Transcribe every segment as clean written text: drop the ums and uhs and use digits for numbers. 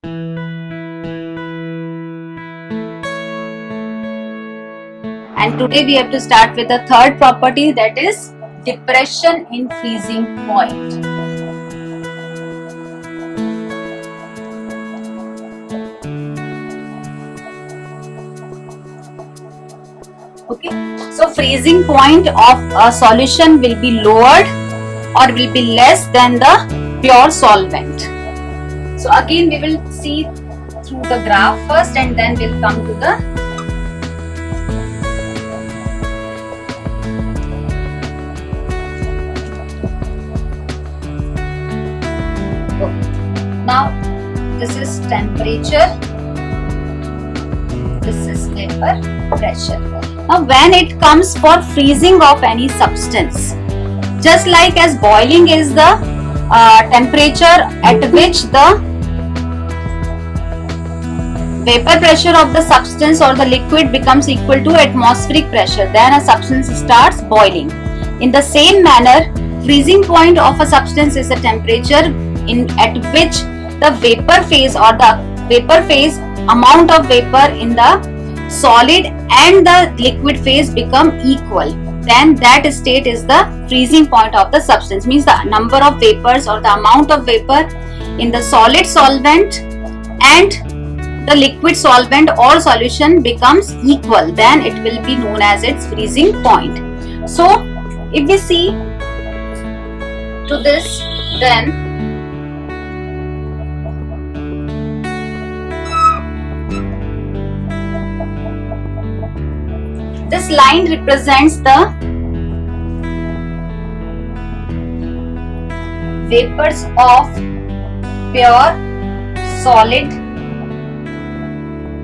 And today we have to start with the third property, that is depression in freezing point. Okay, so freezing point of a solution will be lowered or will be less than the pure solvent. So again we will see through the graph first and then we'll come to the now. This is temperature, this is vapor pressure. Now when it comes for freezing of any substance, just like as boiling is the temperature at which the vapor pressure of the substance or the liquid becomes equal to atmospheric pressure, then a substance starts boiling. In the same manner, freezing point of a substance is the temperature at which the vapor phase or the vapor phase amount of vapor in the solid and the liquid phase become equal. Then that state is the freezing point of the substance, means the number of vapors or the amount of vapor in the solid solvent and the liquid solvent or solution becomes equal, then it will be known as its freezing point. So if we see to this, then this line represents the vapors of pure solid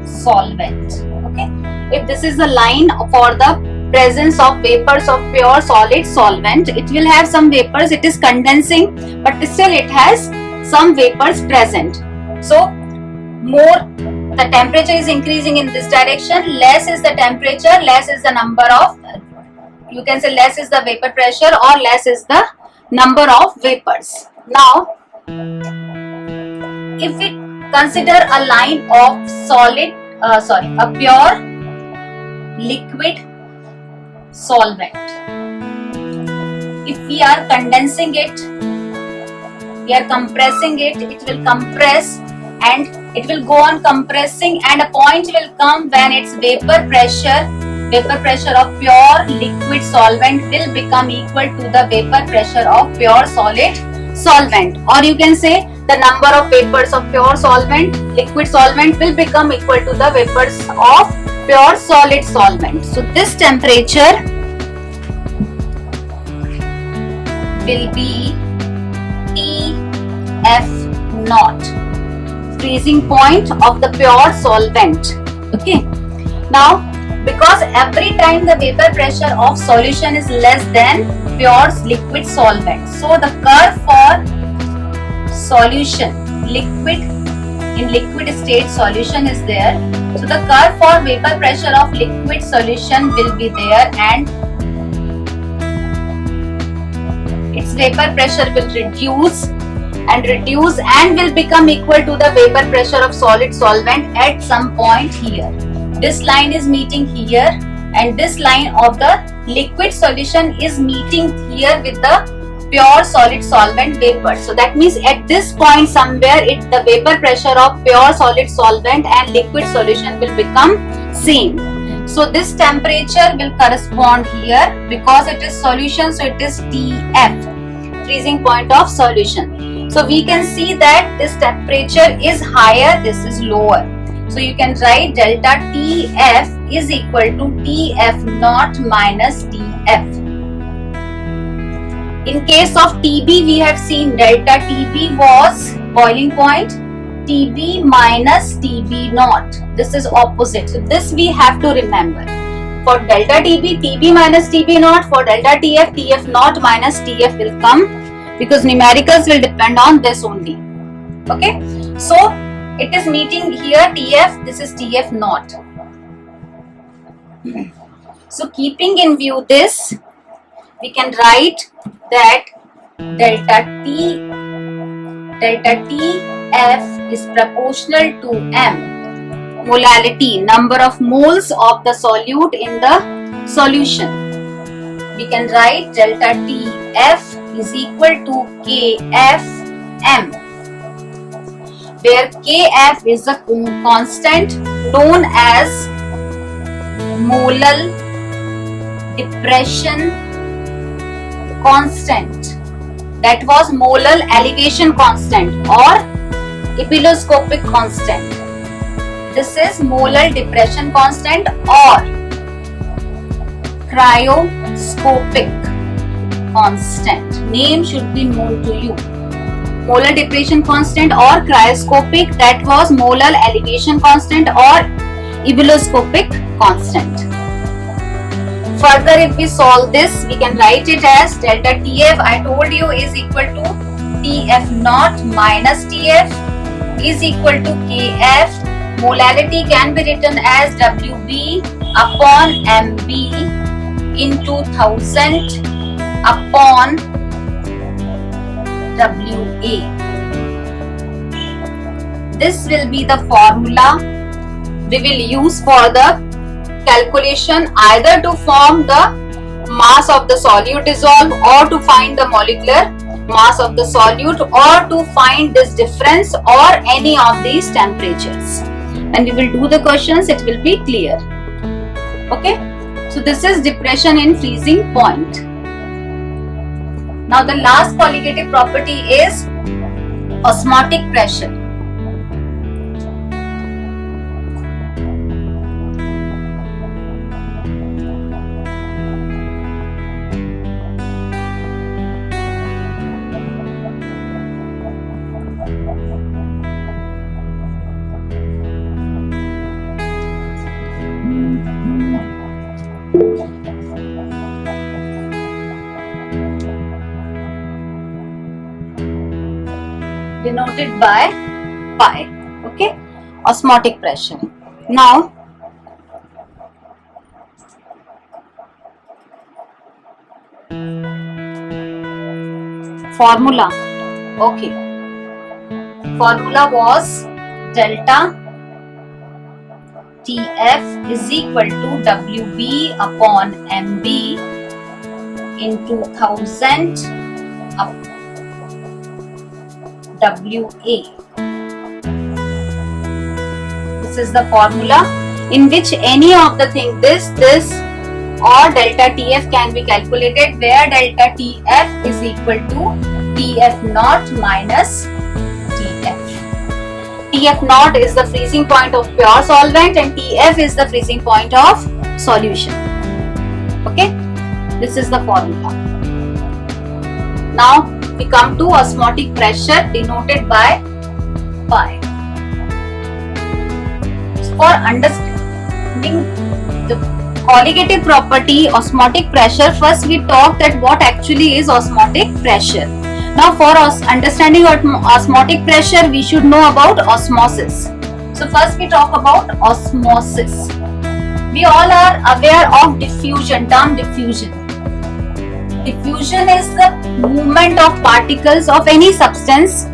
solvent. Okay, if this is the line for the presence of vapors of pure solid solvent, it will have some vapors, it is condensing, but still it has some vapors present. So more the temperature is increasing in this direction, less is the temperature, less is the number of, you can say less is the vapor pressure or less is the number of vapors. Now if we consider a line of solid a pure liquid solvent, if we are condensing it, we are compressing it, it will compress and it will go on compressing, and a point will come when its vapor pressure of pure liquid solvent will become equal to the vapor pressure of pure solid solvent, or you can say the number of vapors of pure solvent, liquid solvent will become equal to the vapors of pure solid solvent. So this temperature will be TF naught, freezing point of the pure solvent. Okay, now because every time the vapor pressure of solution is less than pure liquid solvent, so the curve for solution in liquid state solution is there, so the curve for vapor pressure of liquid solution will be there and its vapor pressure will reduce and will become equal to the vapor pressure of solid solvent at some point here. This line is meeting here and this line of the liquid solution is meeting here with the pure solid solvent vapor. So that means at this point somewhere the vapor pressure of pure solid solvent and liquid solution will become same. So this temperature will correspond here because it is solution, so it is TF, freezing point of solution. So we can see that this temperature is higher, this is lower. So you can write delta TF is equal to TF naught minus TF. In case of TB, we have seen delta TB was boiling point, TB minus TB naught. This is opposite. So this we have to remember. For delta TB, TB minus TB naught. For delta TF, TF naught minus TF will come because numericals will depend on this only. Okay. So it is meeting here TF, this is TF naught. So keeping in view this, we can write that delta TF is proportional to m, molality, number of moles of the solute in the solution. We can write delta TF is equal to KFM, where Kf is a constant known as molar depression constant. That was molar elevation constant or ebullioscopic constant. This is molar depression constant or cryoscopic constant. Name should be known to you. Molar depression constant or cryoscopic, that was molar elevation constant or ebullioscopic constant. Further, if we solve this, we can write it as delta TF, I told you, is equal to TF naught minus TF is equal to KF. Molality can be written as WB upon MB into 1000 upon WA. This will be the formula we will use for the calculation, either to form the mass of the solute dissolved or to find the molecular mass of the solute or to find this difference or any of these temperatures. When we will do the questions, it will be clear. Okay, so this is depression in freezing point. Now the last colligative property is osmotic pressure. Denoted by pi. Okay, osmotic pressure. Now formula. Okay, formula was delta TF is equal to WB upon MB into 1000 up WA. This is the formula in which any of the thing this or delta TF can be calculated, where delta TF is equal to TF naught minus TF. TF naught is the freezing point of pure solvent and TF is the freezing point of solution. Okay, this is the formula. Now we come to osmotic pressure denoted by pi. For understanding the colligative property osmotic pressure, first we talk that what actually is osmotic pressure. Now for understanding what osmotic pressure, we should know about osmosis. So first we talk about osmosis. We all are aware of diffusion, term diffusion. Diffusion is the movement of particles of any substance,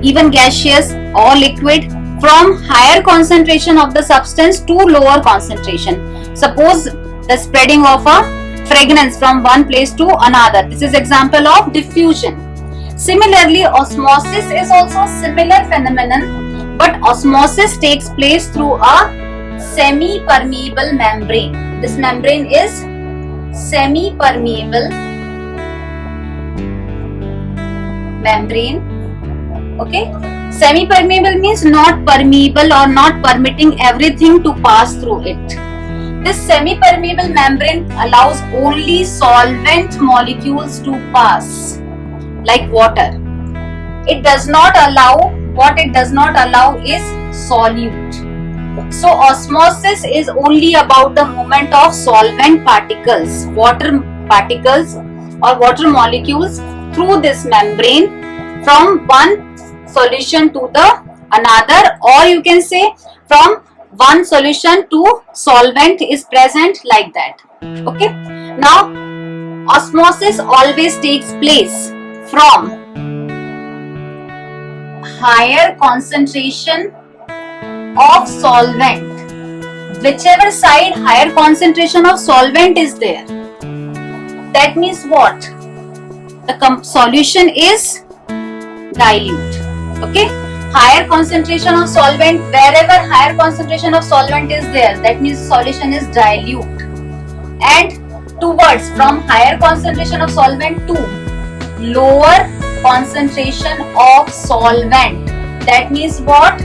even gaseous or liquid, from higher concentration of the substance to lower concentration. Suppose the spreading of a fragrance from one place to another. This is example of diffusion. Similarly, osmosis is also a similar phenomenon, but osmosis takes place through a semi-permeable membrane. This membrane is semi-permeable membrane. Okay, semi-permeable means not permeable or not permitting everything to pass through it. This semi-permeable membrane allows only solvent molecules to pass, like water. It does not allow, what it does not allow is solute. So osmosis is only about the movement of solvent particles, water particles or water molecules through this membrane from one solution to the another, or you can say from one solution to solvent is present, like that. Okay. Now osmosis always takes place from higher concentration of solvent. Whichever side higher concentration of solvent is there, that means what? The solution is dilute. Okay, higher concentration of solvent, wherever higher concentration of solvent is there, that means solution is dilute. And towards, from higher concentration of solvent to lower concentration of solvent, that means what?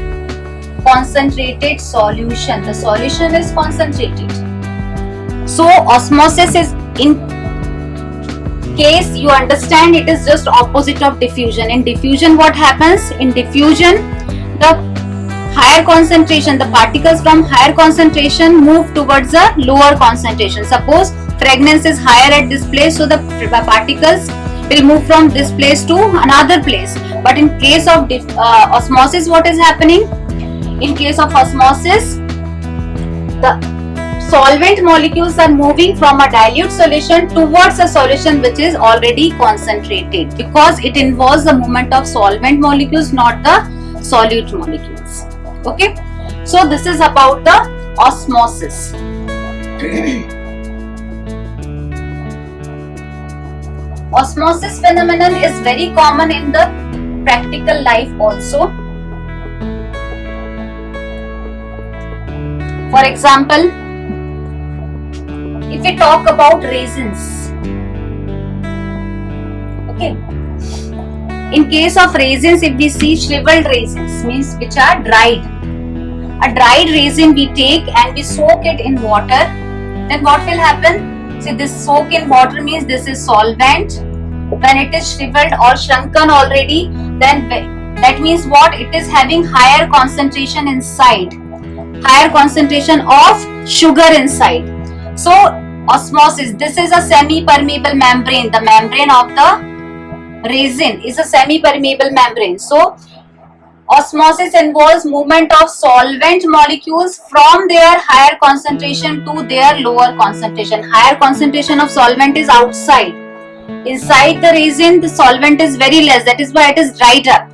Concentrated solution. The solution is concentrated. So osmosis is, in case you understand, it is just opposite of diffusion. In diffusion, what happens? In diffusion, the higher concentration, the particles from higher concentration move towards a lower concentration. Suppose fragrance is higher at this place, so the particles will move from this place to another place. But in case of osmosis, what is happening? In case of osmosis, the solvent molecules are moving from a dilute solution towards a solution which is already concentrated, because it involves the movement of solvent molecules, not the solute molecules. Okay, so this is about the osmosis. Osmosis phenomenon is very common in the practical life also. For example, if we talk about raisins, okay, in case of raisins, if we see shriveled raisins, means which are dried, a dried raisin we take and we soak it in water, then what will happen? See, this soak in water means this is solvent. When it is shriveled or shrunken already, then that means what? It is having higher concentration inside, higher concentration of sugar inside. So osmosis, this is a semi-permeable membrane. The membrane of the raisin is a semi-permeable membrane. So osmosis involves movement of solvent molecules from their higher concentration to their lower concentration. Higher concentration of solvent is outside. Inside the raisin, the solvent is very less. That is why it is dried up.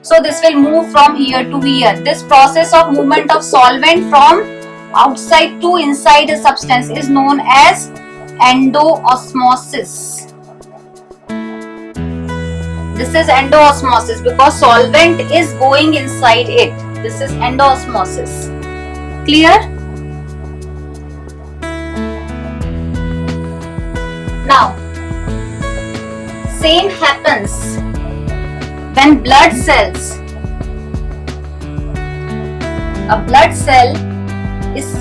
So this will move from here to here. This process of movement of solvent from outside to inside a substance is known as endoosmosis. This is endoosmosis because solvent is going inside it. This is endoosmosis. Clear? Now, same happens when blood cells, a blood cell is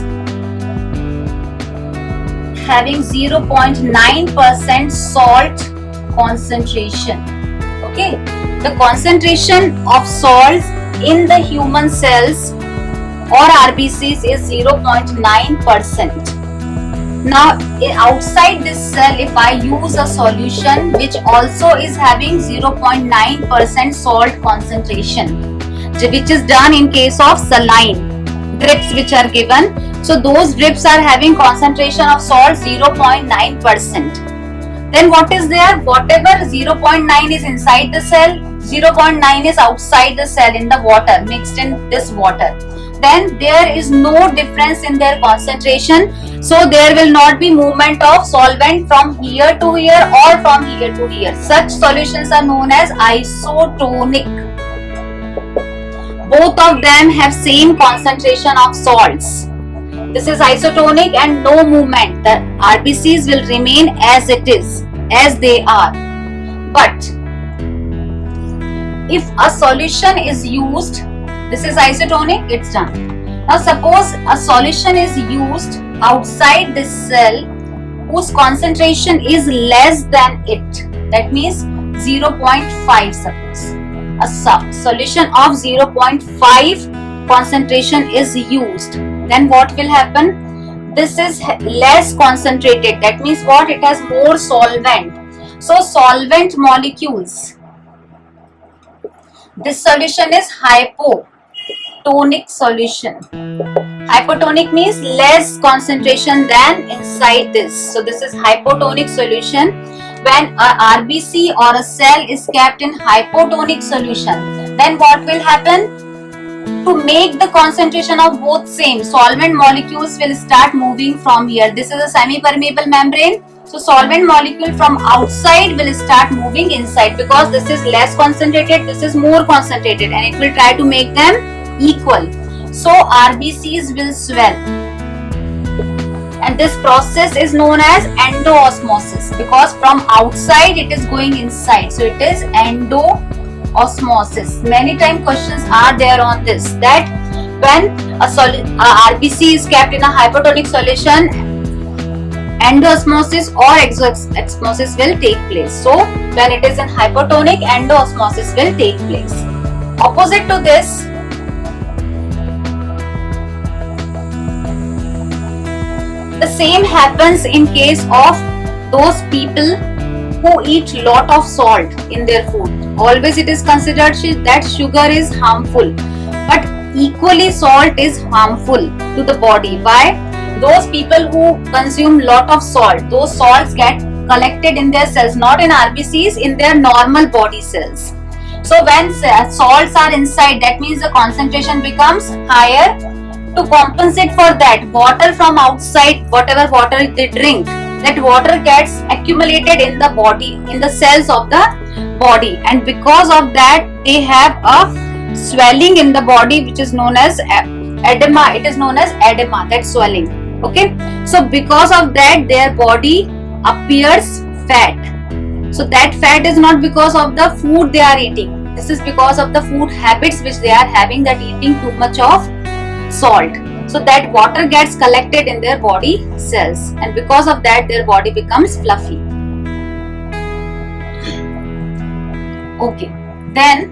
having 0.9% salt concentration. Okay, the concentration of salts in the human cells or RBCs is 0.9%. Now outside this cell, if I use a solution which also is having 0.9% salt concentration, which is done in case of saline drips which are given. So those drips are having concentration of salt 0.9%. Then what is there? Whatever 0.9 is inside the cell, 0.9 is outside the cell in the water, mixed in this water. Then there is no difference in their concentration. So there will not be movement of solvent from here to here or from here to here. Such solutions are known as isotonic. Both of them have same concentration of salts. This is isotonic and no movement. The RBCs will remain as it is, as they are. But if a solution is used, this is isotonic, it's done. Now suppose a solution is used outside this cell whose concentration is less than it. That means 0.5 suppose. A solution of 0.5 concentration is used. Then what will happen? This is less concentrated. That means what? It has more solvent. So solvent molecules. This solution is hypotonic solution. Hypotonic means less concentration than inside this. So this is hypotonic solution. When a RBC or a cell is kept in hypotonic solution, then what will happen? To make the concentration of both same, solvent molecules will start moving from here. This is a semi-permeable membrane. So solvent molecule from outside will start moving inside, because this is less concentrated, this is more concentrated, and it will try to make them equal. So RBCs will swell, and this process is known as endoosmosis, because from outside it is going inside. So it is endoosmosis. Many times questions are there on this, that when a RBC is kept in a hypertonic solution, endoosmosis or exosmosis will take place. So when it is in hypertonic, endoosmosis will take place. Opposite to this, the same happens in case of those people who eat lot of salt in their food. Always it is considered that sugar is harmful, but equally salt is harmful to the body. Why? Those people who consume lot of salt, those salts get collected in their cells, not in RBCs, in their normal body cells. So when salts are inside, that means the concentration becomes higher. To compensate for that, water from outside, whatever water they drink, that water gets accumulated in the body, in the cells of the body, and because of that they have a swelling in the body, which is known as edema. It is known as edema, that swelling. Okay, so because of that their body appears fat. So that fat is not because of the food they are eating, this is because of the food habits which they are having, that eating too much of salt. So that water gets collected in their body cells, and because of that their body becomes fluffy. Okay, then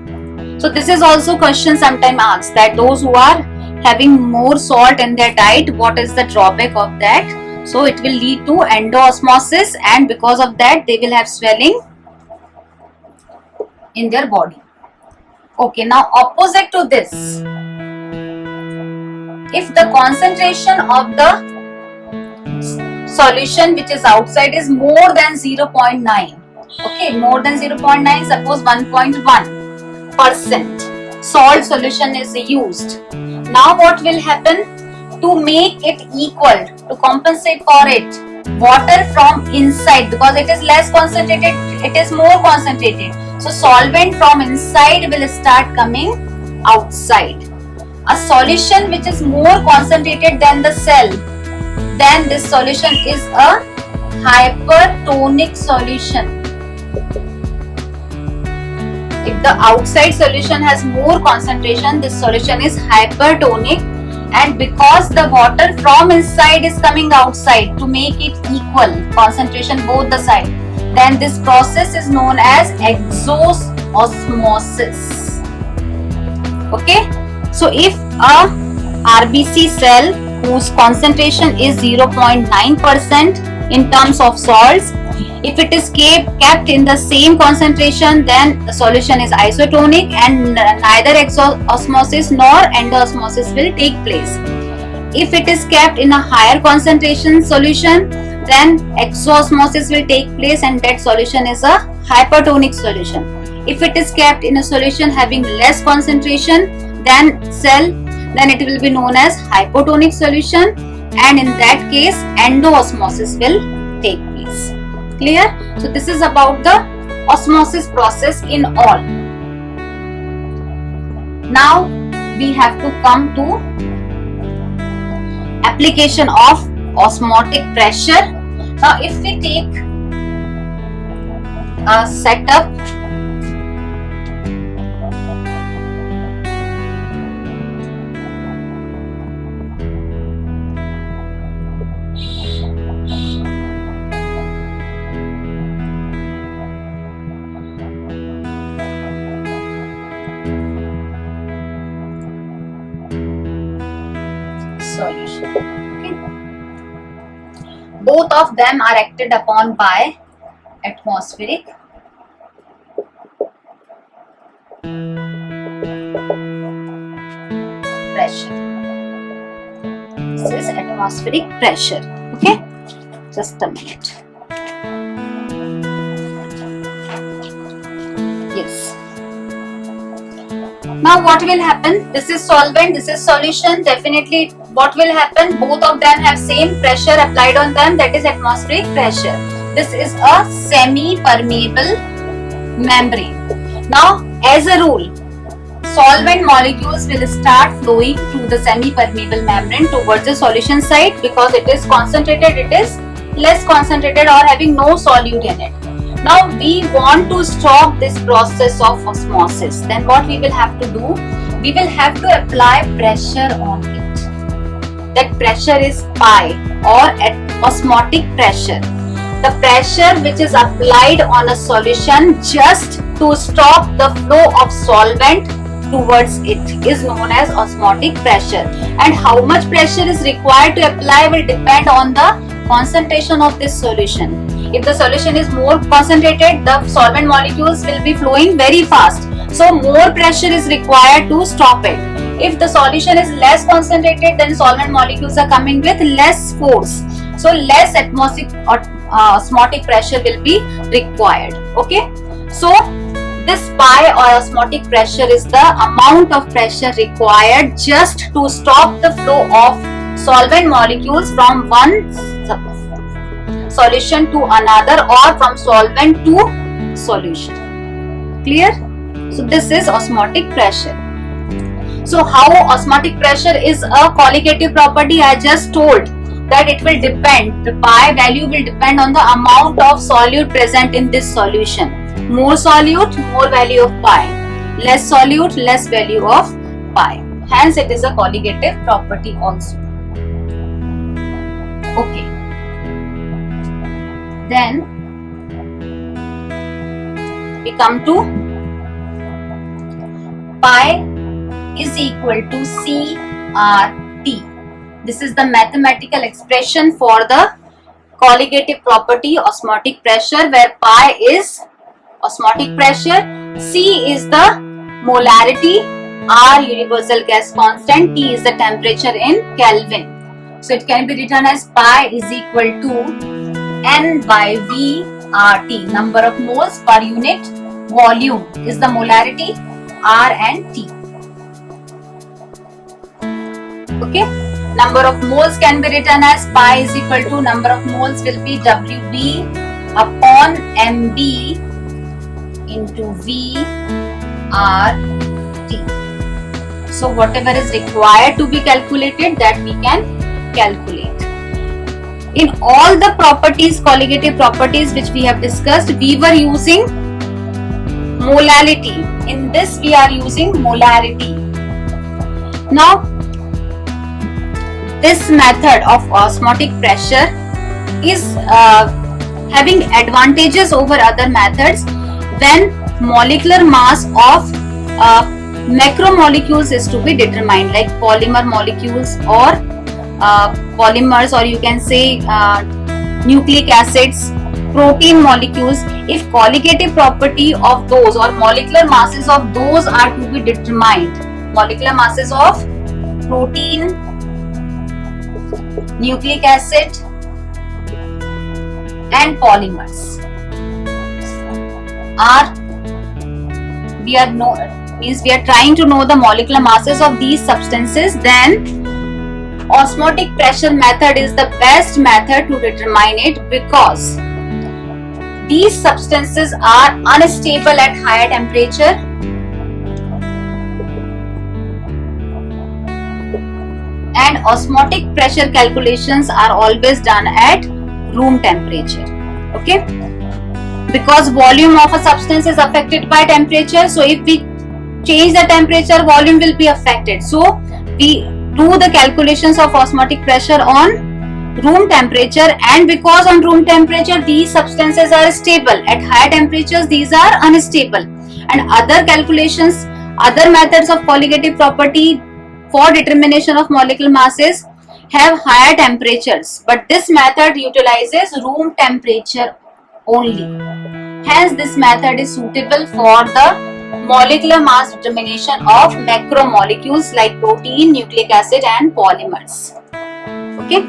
so this is also question sometimes asked, that those who are having more salt in their diet, what is the drawback of that? So it will lead to endoosmosis, and because of that they will have swelling in their body. Okay, now opposite to this, if the concentration of the solution which is outside is more than 0.9, okay, more than 0.9, suppose 1.1% salt solution is used. Now what will happen? To make it equal, to compensate for it, water from inside, because it is less concentrated, it is more concentrated. So solvent from inside will start coming outside. A solution which is more concentrated than the cell, then this solution is a hypertonic solution. If the outside solution has more concentration, this solution is hypertonic, and because the water from inside is coming outside, to make it equal concentration both the side, then this process is known as exosmosis. Okay, so if a RBC cell whose concentration is 0.9% in terms of salts, if it is kept in the same concentration, then the solution is isotonic, and neither exosmosis nor endoosmosis will take place. If it is kept in a higher concentration solution, then exosmosis will take place, and that solution is a hypertonic solution. If it is kept in a solution having less concentration than then it will be known as hypotonic solution, and in that case endoosmosis will take place. Clear? So this is about the osmosis process in all. Now we have to come to application of osmotic pressure. Now if we take a setup, solution. Okay. Both of them are acted upon by atmospheric pressure. This is atmospheric pressure. Okay, just a minute. Yes. Now what will happen? This is solvent, this is solution. Definitely what will happen? Both of them have same pressure applied on them, that is atmospheric pressure. This is a semi-permeable membrane. Now as a rule, solvent molecules will start flowing through the semi-permeable membrane towards the solution side because it is concentrated, it is less concentrated or having no solute in it. Now we want to stop this process of osmosis. Then what we will have to do? We will have to apply pressure on it. That pressure is pi or at osmotic pressure. The pressure which is applied on a solution just to stop the flow of solvent towards it is known as osmotic pressure. And how much pressure is required to apply will depend on the concentration of this solution. If the solution is more concentrated, the solvent molecules will be flowing very fast. So more pressure is required to stop it. If the solution is less concentrated, then solvent molecules are coming with less force. So less osmotic pressure will be required. Okay. So this pi or osmotic pressure is the amount of pressure required just to stop the flow of solvent molecules from one solution to another or from solvent to solution. Clear? So this is osmotic pressure. So how osmotic pressure is a colligative property? I just told that it will depend, the pi value will depend on the amount of solute present in this solution. More solute, more value of pi. Less solute, less value of pi. Hence it is a colligative property also. Okay. Then we come to pi is equal to CRT. This is the mathematical expression for the colligative property osmotic pressure, where pi is osmotic pressure, C is the molarity, R universal gas constant, T is the temperature in Kelvin. So it can be written as pi is equal to N by V RT, number of moles per unit volume is the molarity, R and T. Okay. Number of moles can be written as pi is equal to number of moles will be WB upon MB into V R T. So whatever is required to be calculated, that we can calculate. In all the properties, colligative properties which we have discussed, we were using molality. In this we are using molarity. Now this method of osmotic pressure is having advantages over other methods when molecular mass of macromolecules is to be determined, like polymer molecules or polymers, or you can say nucleic acids, protein molecules. If colligative property of those or molecular masses of those are to be determined, molecular masses of protein, nucleic acid and polymers we are trying to know the molecular masses of these substances, then osmotic pressure method is the best method to determine it, because these substances are unstable at higher temperature and osmotic pressure calculations are always done at room temperature. Okay, because volume of a substance is affected by temperature, so if we change the temperature, volume will be affected. So we do the calculations of osmotic pressure on room temperature, and because on room temperature these substances are stable, at higher temperatures these are unstable, and other calculations, other methods of colligative property for determination of molecular masses have higher temperatures, but this method utilizes room temperature only. Hence this method is suitable for the molecular mass determination of macromolecules like protein, nucleic acid and polymers. Okay,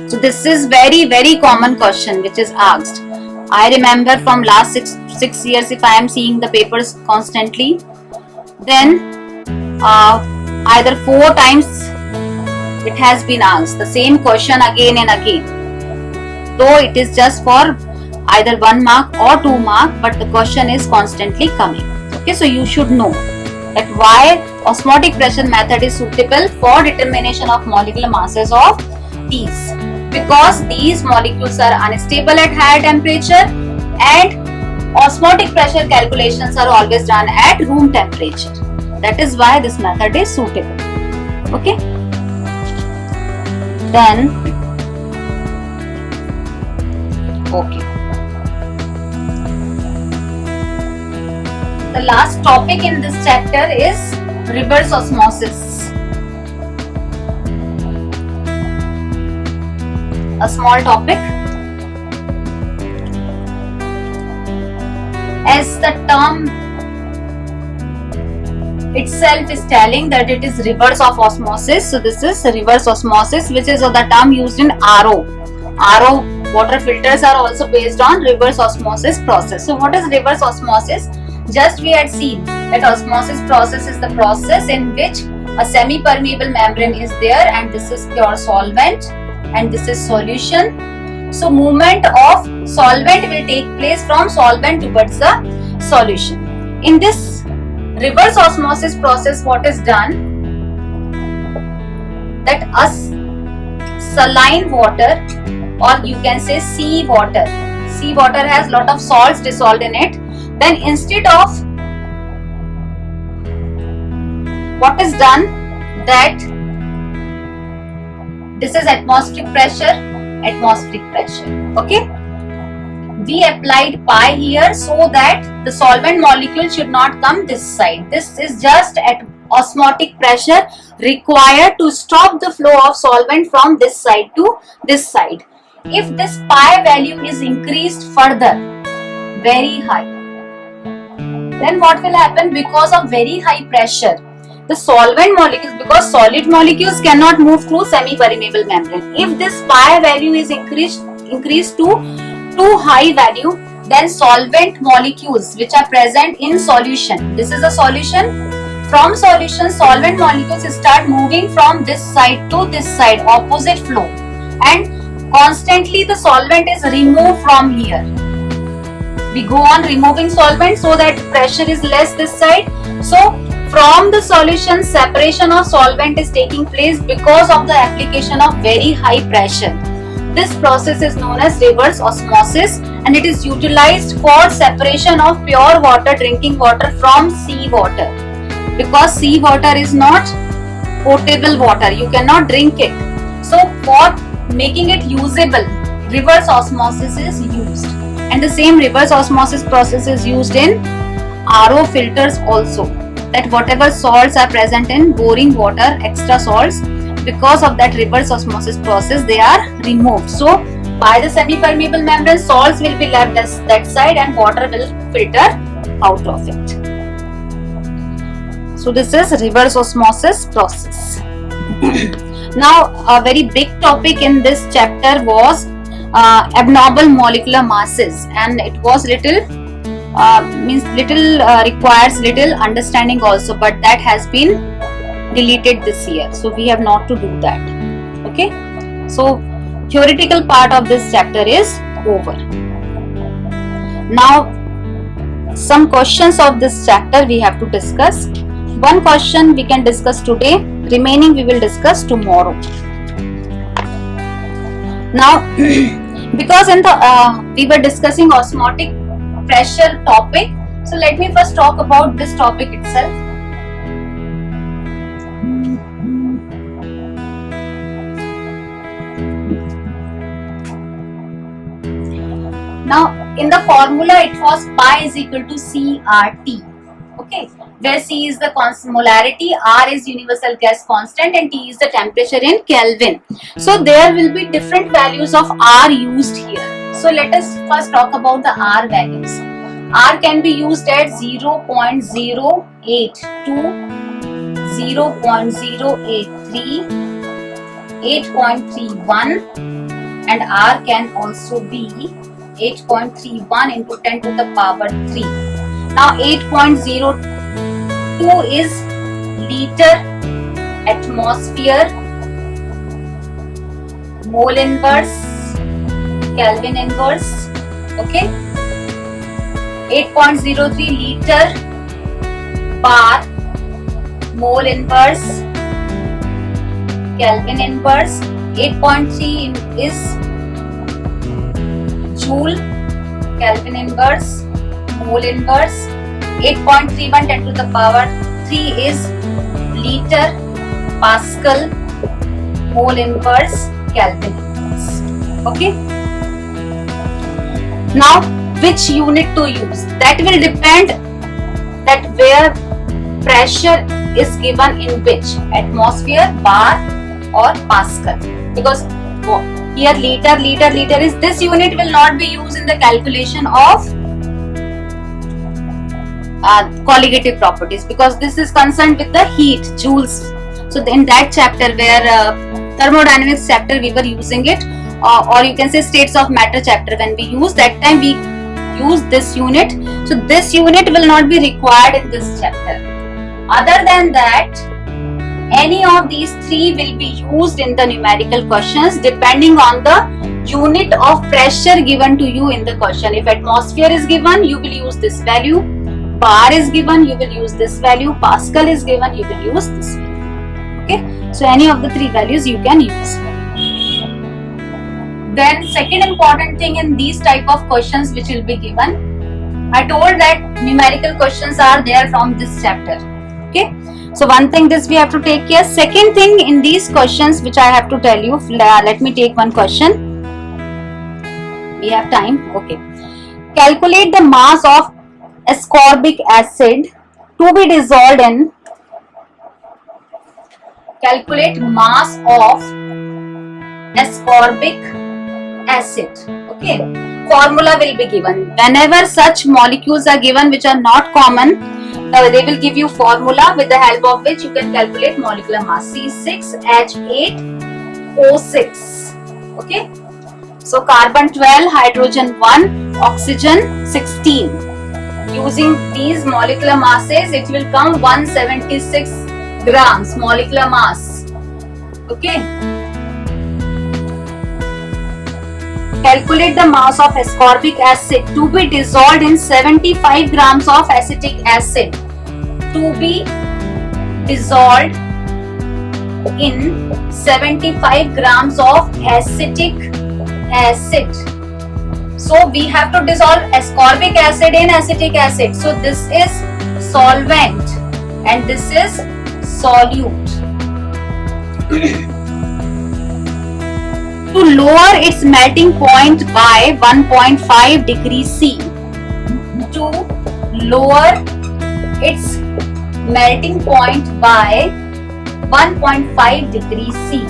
so this is very common question which is asked. I remember from last six years, if I am seeing the papers constantly, then either 4 times it has been asked the same question again and again, though it is just for either 1 mark or 2 mark, but the question is constantly coming. Okay, so you should know that why osmotic pressure method is suitable for determination of molecular masses of these, because these molecules are unstable at higher temperature and osmotic pressure calculations are always done at room temperature. That is why this method is suitable. Okay, then the last topic in this chapter is reverse osmosis. A small topic. As the term itself is telling that it is reverse of osmosis, so this is reverse osmosis, which is the term used in RO. RO water filters are also based on reverse osmosis process. So what is reverse osmosis? Just we had seen that osmosis process is the process in which a semi-permeable membrane is there and this is pure solvent and this is solution. So movement of solvent will take place from solvent towards the solution. In this reverse osmosis process, what is done? That a saline water, or you can say sea water has lot of salts dissolved in it. Then instead of, what is done, that this is atmospheric pressure, okay, we applied pi here so that the solvent molecule should not come this side. This is just at osmotic pressure required to stop the flow of solvent from this side to this side. If this pi value is increased further, very high, then what will happen? Because of very high pressure, the solvent molecules, because solid molecules cannot move through semi-permeable membrane. If this pi value is increased to too high value, then solvent molecules which are present in solution, this is a solution, from solution solvent molecules start moving from this side to this side, opposite flow, and constantly the solvent is removed from here. We go on removing solvent so that pressure is less this side. So from the solution, separation of solvent is taking place because of the application of very high pressure. This process is known as reverse osmosis and it is utilized for separation of pure water, drinking water, from sea water. Because sea water is not potable water, you cannot drink it. So for making it usable, reverse osmosis is used. And the same reverse osmosis process is used in RO filters also. That whatever salts are present in boring water, extra salts, because of that reverse osmosis process, they are removed. So by the semi-permeable membrane, salts will be left that side and water will filter out of it. So this is reverse osmosis process. Now a very big topic in this chapter was abnormal molecular masses, and it was requires little understanding also, but that has been deleted this year, so we have not to do that. Okay, so theoretical part of this chapter is over. Now some questions of this chapter we have to discuss. One question we can discuss today, remaining we will discuss tomorrow. Now because in the we were discussing osmotic pressure topic, so let me first talk about this topic itself. Now in the formula it was pi is equal to CRT, okay, where C is the molarity, R is universal gas constant and T is the temperature in Kelvin. So there will be different values of R used here. So let us first talk about the R values. R can be used at 0.082, 0.083, 8.31, and R can also be 8.31 into 10 to the power 3. Now 8.0 2 is liter, atmosphere, mole inverse, Kelvin inverse. Okay. 8.03 liter, bar, mole inverse, Kelvin inverse. 8.3 is joule, Kelvin inverse, mole inverse. 8.31 10 to the power 3 is liter, Pascal, mole inverse, Kelvin inverse. Okay. Now, which unit to use? That will depend that where pressure is given in which, atmosphere, bar or Pascal. Because here liter is, this unit will not be used in the calculation of colligative properties, because this is concerned with the heat, joules. So in that chapter where thermodynamics chapter we were using it, or you can say states of matter chapter, when we use that time we use this unit. So this unit will not be required in this chapter. Other than that, any of these three will be used in the numerical questions depending on the unit of pressure given to you in the question. If atmosphere is given, you will use this value. Bar is given, you will use this value. Pascal is given, you will use this value. Okay, so any of the three values you can use. Then second important thing in these type of questions which will be given, I told that numerical questions are there from this chapter. Okay, so one thing this we have to take care. Second thing in these questions which I have to tell you, let me take one question. We have time. Okay, calculate the mass of ascorbic acid to be dissolved in. Calculate mass of ascorbic acid. Okay, formula will be given. Whenever such molecules are given which are not common, they will give you formula with the help of which you can calculate molecular mass. C6H8O6. Okay, so carbon 12, hydrogen 1, oxygen 16. Using these molecular masses, it will come 176 grams molecular mass. Okay. Calculate the mass of ascorbic acid to be dissolved in 75 grams of acetic acid. To be dissolved in 75 grams of acetic acid. So we have to dissolve ascorbic acid in acetic acid. So this is solvent and this is solute. To lower its melting point by 1.5 degrees C. To lower its melting point by 1.5 degrees C.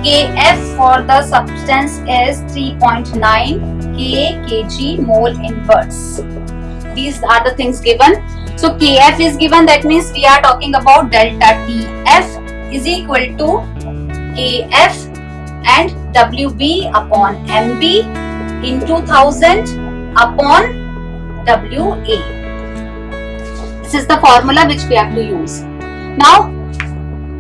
Kf for the substance is 3.9 kg mole inverse. These are the things given. So Kf is given, that means we are talking about delta Tf is equal to Kf and Wb upon Mb into 1000 upon Wa. This is the formula which we have to use. Now,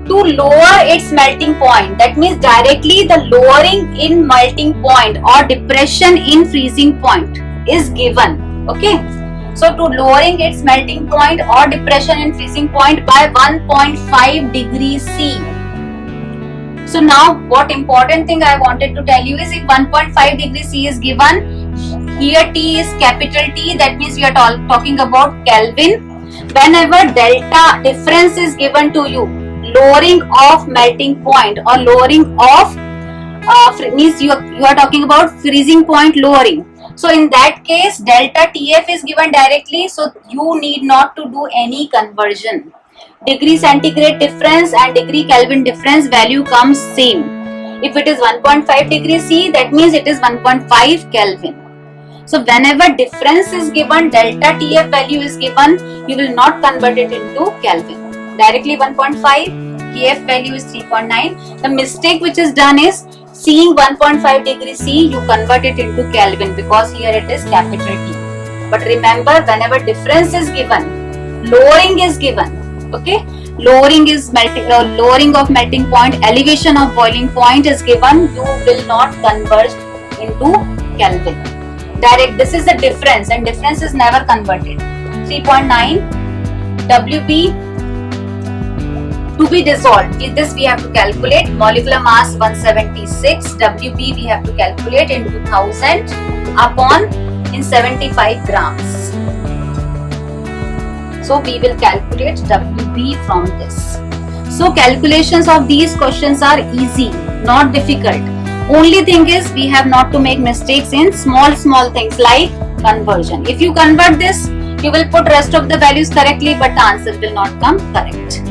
to lower its melting point, that means directly the lowering in melting point or depression in freezing point is given. Okay, so to lowering its melting point or depression in freezing point by 1.5 degrees C. So now what important thing I wanted to tell you is, if 1.5 degrees C is given, here T is capital T, that means we are talking about Kelvin. Whenever delta difference is given to you, lowering of melting point or lowering of means you are talking about freezing point lowering. So in that case delta TF is given directly, so you need not to do any conversion. Degree centigrade difference and degree Kelvin difference value comes same. If it is 1.5 degrees C, that means it is 1.5 Kelvin. So whenever difference is given, delta TF value is given, you will not convert it into Kelvin. Directly 1.5, Kf value is 3.9. The mistake which is done is, seeing 1.5 degrees C, you convert it into Kelvin because here it is capital T. But remember, whenever difference is given, lowering is given, Okay, lowering of melting point, elevation of boiling point is given. You will not convert into Kelvin. Direct, this is the difference, and difference is never converted. 3.9 WB to be dissolved. This we have to calculate. Molecular mass 176. WB we have to calculate in 2000 upon in 75 grams. So we will calculate WB from this. So calculations of these questions are easy, not difficult. Only thing is we have not to make mistakes in small things like conversion. If you convert this, you will put rest of the values correctly, but the answer will not come correct.